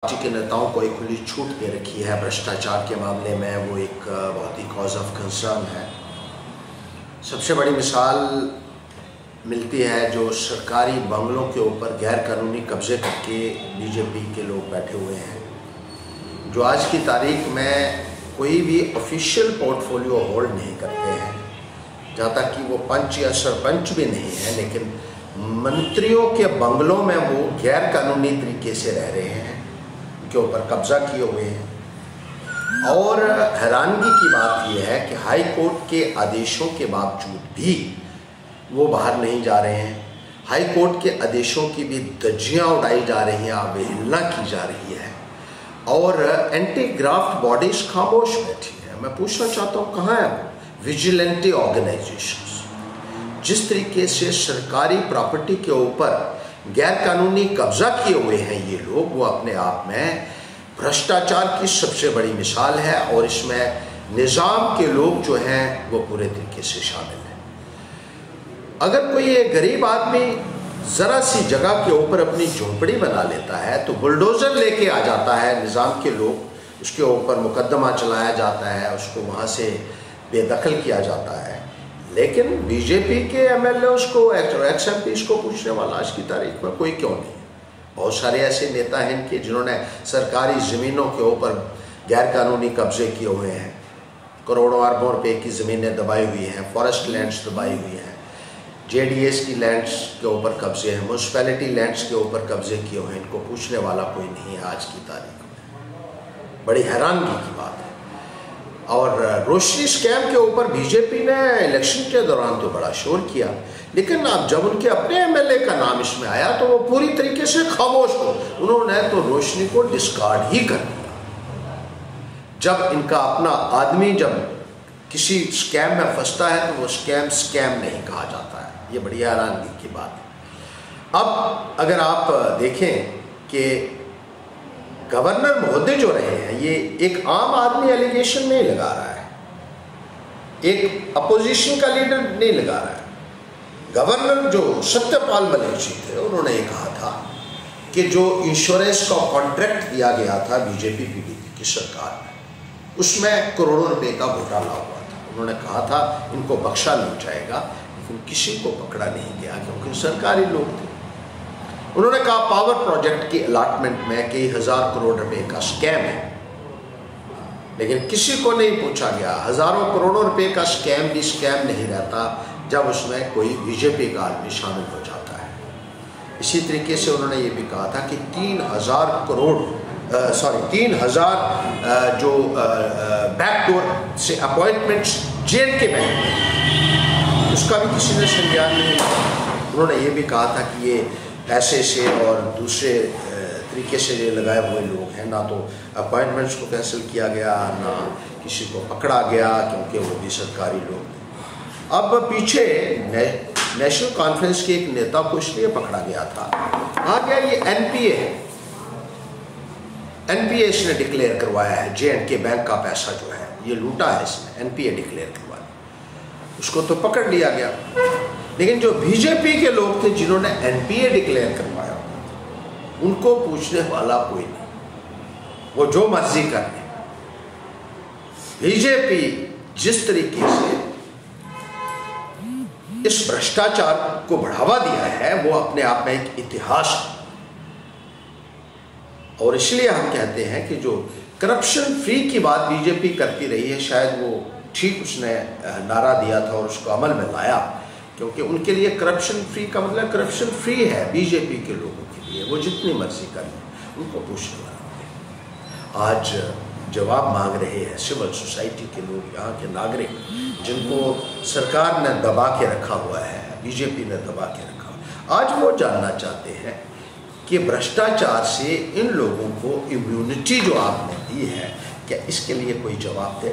Party के नेताओं को एक खुली छूट दे रखी है भ्रष्टाचार के मामले में। वो एक बहुत ही कॉज ऑफ कंसर्न है। सबसे बड़ी मिसाल मिलती है जो सरकारी बंगलों के ऊपर गैर कानूनी कब्जे करके बीजेपी के लोग बैठे हुए हैं, जो आज की तारीख में कोई भी ऑफिशियल पोर्टफोलियो होल्ड नहीं करते हैं। जहाँ तक कि वो पंच या सरपंच भी नहीं है, लेकिन मंत्रियों के बंगलों में वो गैर कानूनी तरीके से रह रहे हैं, के ऊपर कब्जा किए हुए हैं। और हैरानगी की बात यह है कि हाई कोर्ट के आदेशों के बावजूद भी वो बाहर नहीं जा रहे हैं। हाई कोर्ट के आदेशों की भी धज्जियां उड़ाई जा रही हैं, अवहेलना की जा रही है और एंटी ग्राफ्ट बॉडीज खामोश बैठी हैं। मैं पूछना चाहता हूँ, कहाँ है विजिलेंटी ऑर्गेनाइजेशंस? जिस तरीके से सरकारी प्रॉपर्टी के ऊपर गैर कानूनी कब्जा किए हुए हैं ये लोग, वो अपने आप में भ्रष्टाचार की सबसे बड़ी मिसाल है और इसमें निज़ाम के लोग जो हैं वो पूरे तरीके से शामिल हैं। अगर कोई एक गरीब आदमी ज़रा सी जगह के ऊपर अपनी झोंपड़ी बना लेता है तो बुलडोज़र लेके आ जाता है निज़ाम के लोग, उसके ऊपर मुकदमा चलाया जाता है, उसको वहाँ से बेदखल किया जाता है। लेकिन बीजेपी के एमएलए उसको एक्स-एमपी को पूछने वाला आज की तारीख में कोई क्यों नहीं है। बहुत सारे ऐसे नेता हैं इनके जिन्होंने सरकारी ज़मीनों के ऊपर गैर कानूनी कब्जे किए हुए हैं, करोड़ों अरबों रुपए की ज़मीनें दबाई हुई हैं, फॉरेस्ट लैंड्स दबाई हुई हैं, जेडीएस की लैंड्स के ऊपर कब्जे हैं, म्यूनसिपैलिटी लैंड्स के ऊपर कब्जे किए हुए हैं। इनको पूछने वाला कोई नहीं है आज की तारीख में। बड़ी हैरानगी की बात है। और रोशनी स्कैम के ऊपर बीजेपी ने इलेक्शन के दौरान तो बड़ा शोर किया, लेकिन अब जब उनके अपने एमएलए का नाम इसमें आया तो वो पूरी तरीके से खामोश हो। उन्होंने तो रोशनी को डिस्कार्ड ही कर दिया। जब इनका अपना आदमी जब किसी स्कैम में फंसता है तो वो स्कैम नहीं कहा जाता है। ये बड़ी हैरानगी की बात है। अब अगर आप देखें कि गवर्नर महोदय जो रहे हैं, ये एक आम आदमी एलिगेशन नहीं लगा रहा है, एक अपोजिशन का लीडर नहीं लगा रहा है। गवर्नर जो सत्यपाल मलिक जी थे, उन्होंने ये कहा था कि जो इंश्योरेंस का कॉन्ट्रैक्ट दिया गया था बीजेपी पीडीपी की सरकार में, उसमें करोड़ों रुपए का घोटाला हुआ था। उन्होंने कहा था इनको बख्शा नहीं जाएगा, लेकिन किसी को पकड़ा नहीं गया क्योंकि सरकारी लोग थे। उन्होंने कहा पावर प्रोजेक्ट की अलॉटमेंट में कई हजार करोड़ रुपए का स्कैम है, लेकिन किसी को नहीं पूछा गया। हजारों करोड़ों रुपए का स्कैम भी स्कैम नहीं रहता जब उसमें कोई बीजेपी का आदमी शामिल हो जाता है। इसी तरीके से उन्होंने ये भी कहा था कि 3,000 जो बैकडोर से अपॉइंटमेंट्स जेल के बैंक में, उसका भी किसी ने संज्ञान नहीं लिया। उन्होंने ये भी कहा था कि ये पैसे से और दूसरे तरीके से ये लगाए हुए लोग हैं, ना तो अपॉइंटमेंट्स को कैंसिल किया गया, ना किसी को पकड़ा गया क्योंकि वो भी सरकारी लोग थे। अब पीछे नेशनल कॉन्फ्रेंस के एक नेता को इसलिए पकड़ा गया था, कहा गया ये एनपीए है, एनपीए इसने डिक्लेयर करवाया है, जे&के बैंक का पैसा जो है ये लूटा है इसने, एनपीए डिक्लेयर करवाया, उसको तो पकड़ लिया गया। लेकिन जो बीजेपी के लोग थे जिन्होंने एनपीए डिक्लेयर करवाया, उनको पूछने वाला कोई नहीं, वो जो मर्जी कर ले। बीजेपी जिस तरीके से इस भ्रष्टाचार को बढ़ावा दिया है वो अपने आप में एक इतिहास है। और इसलिए हम कहते हैं कि जो करप्शन फ्री की बात बीजेपी करती रही है, शायद वो ठीक उसने नारा दिया था और उसको अमल में लाया, क्योंकि उनके लिए करप्शन फ्री का मतलब करप्शन फ्री है बीजेपी के लोगों के लिए। वो जितनी मर्जी करें, उनको पूछने वाला। आज जवाब मांग रहे हैं सिविल सोसाइटी के लोग, यहाँ के नागरिक, जिनको सरकार ने दबा के रखा हुआ है, बीजेपी ने दबा के रखा। आज वो जानना चाहते हैं कि भ्रष्टाचार से इन लोगों को इम्यूनिटी जो आपने दी है, क्या इसके लिए कोई जवाब दे?